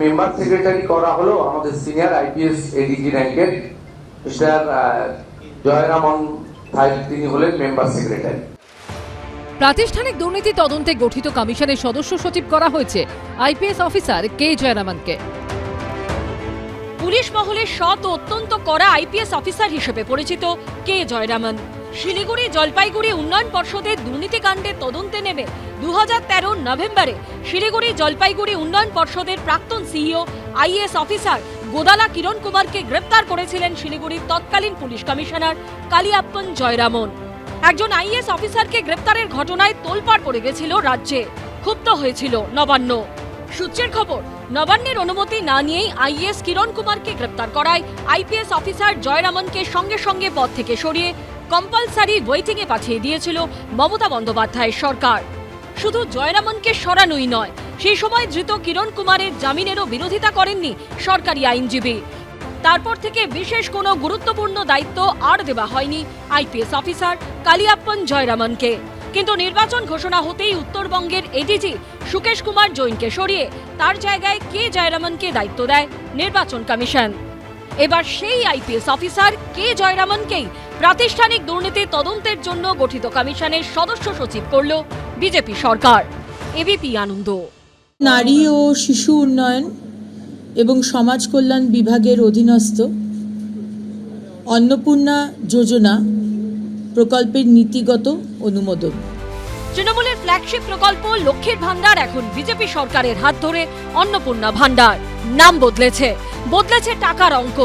Member secretary করা হলো আমাদের সিনিয়র আইপিএস এডিজি র্যাঙ্কের মিস্টার জয়রামন সাহেব, তিনি হলেন মেম্বার সেক্রেটারি। প্রাতিষ্ঠানিক দুর্নীতি তদন্তে গঠিত কমিশনের সদস্য সচিব করা হয়েছে আইপিএস অফিসার কে জয়রামনকে। পুলিশ মহলে সৎ ও অত্যন্ত কড়া আইপিএস অফিসার হিসেবে পরিচিত কে জয়রামন শিলিগুড়ি জলপাইগুড়ি উন্নয়ন পর্ষদের দুর্নীতিকাণ্ডে তদন্তে নেমে 2013 নভেম্বরে শিলিগুড়ি জলপাইগুড়ি উন্নয়ন পর্ষদের প্রাক্তন সিইও আইএএস অফিসার গোদালা কিরণ কুমারকে গ্রেপ্তার করেছিলেন শিলিগুড়ির তৎকালীন পুলিশ কমিশনার কালিয়াপ্পন জয়রামন। একজন আইএএস অফিসারকে গ্রেপ্তারের ঘটনায় তোলপাড় পড়ে গেছিল রাজ্যে, ক্ষুব্ধ হয়েছিল নবান্ন। সূত্রের খবর, নবান্নের অনুমতি না নিয়েই আইএএস কিরণ কুমারকে গ্রেপ্তার করায় আইপিএস অফিসার জয়রামনকে সঙ্গে সঙ্গে পদ থেকে সরিয়ে কম্পালসারি ওয়েটিংয়ে পাঠিয়ে দিয়েছিল মমতা বন্দ্যোপাধ্যায়ের সরকার। শুধু জয়রামনকে সরানোই নয়, সেই সময় ধৃত কিরণ কুমারের জামিনেরও বিরোধিতা করেননি সরকারি আইনজীবী। তারপর থেকে বিশেষ কোনো গুরুত্বপূর্ণ দায়িত্ব আর দেওয়া হয়নি আইপিএস অফিসার কালিয়াপ্পন জয়রামনকে। কিন্তু নির্বাচন ঘোষণা হতেই উত্তরবঙ্গের এডিজি সুকেশ কুমার জৈনকে সরিয়ে তার জায়গায় কে জয়রামনকে দায়িত্ব দেয় নির্বাচন কমিশন। এবার সেই আইপিএস অফিসার কে জয়রামনকেই প্রাতিষ্ঠানিক দুর্নীতি তদন্তের জন্য গঠিত কমিশনের সদস্য সচিব করল বিজেপি সরকার। এবিপি আনন্দ। নারী ও শিশু উন্নয়ন এবং সমাজ কল্যাণ বিভাগের অধীনস্থ অন্নপূর্ণা যোজনা প্রকল্পের নীতিগত অনুমোদন। তৃণমূলের ফ্ল্যাগশিপ প্রকল্প লক্ষ্মীর ভান্ডার এখন বিজেপি সরকারের হাত ধরে অন্নপূর্ণা ভান্ডার। নাম বদলেছে টাকার অঙ্ক।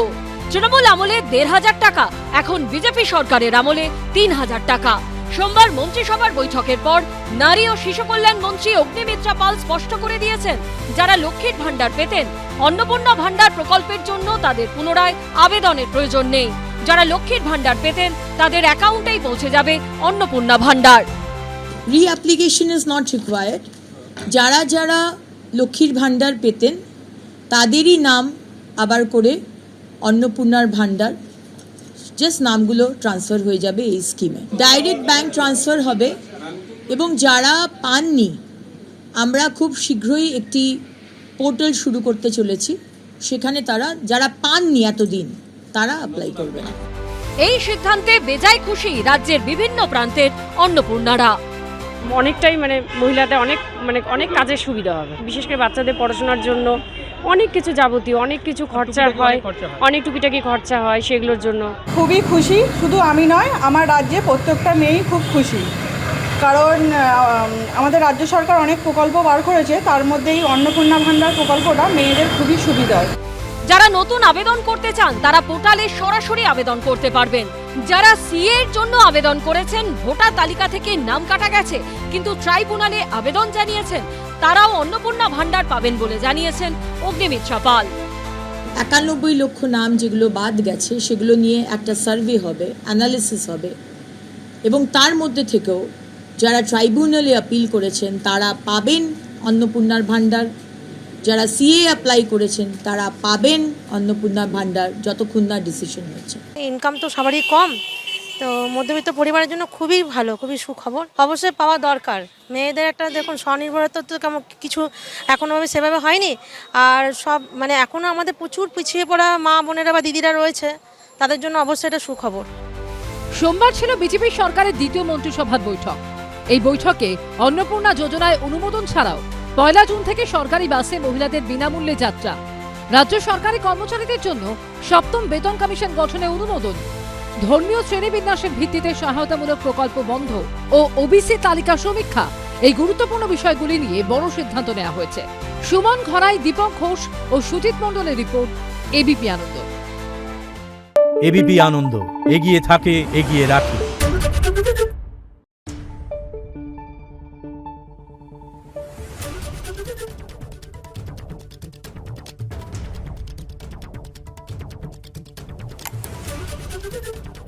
তৃণমূল আমলে 1,500 টাকা, এখন বিজেপি সরকারের আমলে 3,000 টাকা। সোমবার মন্ত্রিসভার বৈঠকের পর নারী ও শিশু কল্যাণ মন্ত্রী অগ্নিমিত্রা পাল স্পষ্ট করে দিয়েছেন, যারা লক্ষ্মীর ভান্ডার পেতেন অন্নপূর্ণা ভান্ডার প্রকল্পের জন্য তাদের পুনরায় আবেদনের প্রয়োজন নেই। যারা লক্ষ্মীর ভান্ডার পেতেন তাদের অ্যাকাউন্টেই পৌঁছে যাবে অন্নপূর্ণা ভান্ডার। রিঅ্যাপ্লিকেশন ইজ নট রিকোয়ার্ড। যারা যারা লক্ষ্মীর ভান্ডার পেতেন তাদেরই নাম আবার করে অন্নপূর্ণার ভান্ডার, জাস্ট নামগুলো ট্রান্সফার হয়ে যাবে এই স্কিমে। ডাইরেক্ট ব্যাংক ট্রান্সফার হবে এবং যারা পাননি আমরা খুব শীঘ্রই একটি পোর্টাল শুরু করতে চলেছি, সেখানে যারা পাননি এতদিন তারা অ্যাপ্লাই করবে। এই সিদ্ধান্তে বেজায় খুশি রাজ্যের বিভিন্ন প্রান্তের অন্নপূর্ণারা। অনেকটাই মহিলাদের অনেক কাজের সুবিধা হবে, বিশেষ করে বাচ্চাদের পড়াশোনার জন্য অনেক কিছু যাবতীয় অনেক কিছু খরচা হয়, অনেক টুকিটাকি খরচা হয়, সেগুলোর জন্য খুবই খুশি। শুধু আমি নয়, আমার রাজ্যে প্রত্যেকটা মেয়েই খুব খুশি, কারণ আমাদের রাজ্য সরকার অনেক প্রকল্প বার করেছে, তার মধ্যেই অন্নপূর্ণা ভান্ডার প্রকল্পটা মেয়েদের খুবই সুবিধার। যারা নতুন আবেদন করতে চান তারা পোর্টালে সরাসরি আবেদন করতে পারবেন। যারা সিএ এর জন্য আবেদন করেছেন, ভোটার তালিকা থেকে নাম কাটা গেছে কিন্তু ট্রাইব্যুনালে আবেদন জানিয়েছেন, তারাও অন্নপূর্ণা ভান্ডার পাবেন বলে জানিয়েছেন অগ্নিমিত্রা পাল। 91 লক্ষ নাম যেগুলো বাদ গেছে সেগুলো নিয়ে একটা সার্ভে হবে, অ্যানালিসিস হবে এবং তার মধ্যে থেকেও যারা ট্রাইব্যুনালে আপিল করেছেন তারা পাবেন অন্নপূর্ণার ভান্ডার, যারা সিএ অ্যাপ্লাই করেছেন তারা পাবেন অন্নপূর্ণা ভান্ডার যতক্ষণ না ডিসিশন হচ্ছে। ইনকাম তো সবারই কম, তো মধ্যবিত্ত পরিবারের জন্য খুবই ভালো, খুবই সুখবর। অবশ্যই পাওয়া দরকার। মেয়েদের একটা দেখুন স্বনির্ভরতা তো কেমন কিছু এখনোভাবে সেভাবে হয়নি, আর সব এখনও আমাদের প্রচুর পিছিয়ে পড়া মা বোনেরা বা দিদিরা রয়েছে, তাদের জন্য অবশ্যই এটা সুখবর। সোমবার ছিল বিজেপি সরকারের দ্বিতীয় মন্ত্রিসভার বৈঠক। এই বৈঠকে অন্নপূর্ণা যোজনায় অনুমোদন ছাড়াও 1 জুন থেকে সরকারি বাসে মহিলাদের বিনামূল্যে যাত্রা, রাজ্য সরকারি কর্মচারীদের জন্য 7ম বেতন কমিশন গঠনে অনুমোদন, ধর্মীয় শ্রেণীবিন্যাসের ভিত্তিতে সহায়তামূলক প্রকল্প বন্ধ ও ওবিসি তালিকা সমীক্ষা, এই গুরুত্বপূর্ণ বিষয়গুলি নিয়ে বড় সিদ্ধান্ত নেওয়া হয়েছে। সুমন ঘরাই, দীপক ঘোষ ও সুজিত মণ্ডলের রিপোর্ট, এবিপি আনন্দ। এবিপি আনন্দ, এগিয়ে থাকে, এগিয়ে রাখে। Thank you.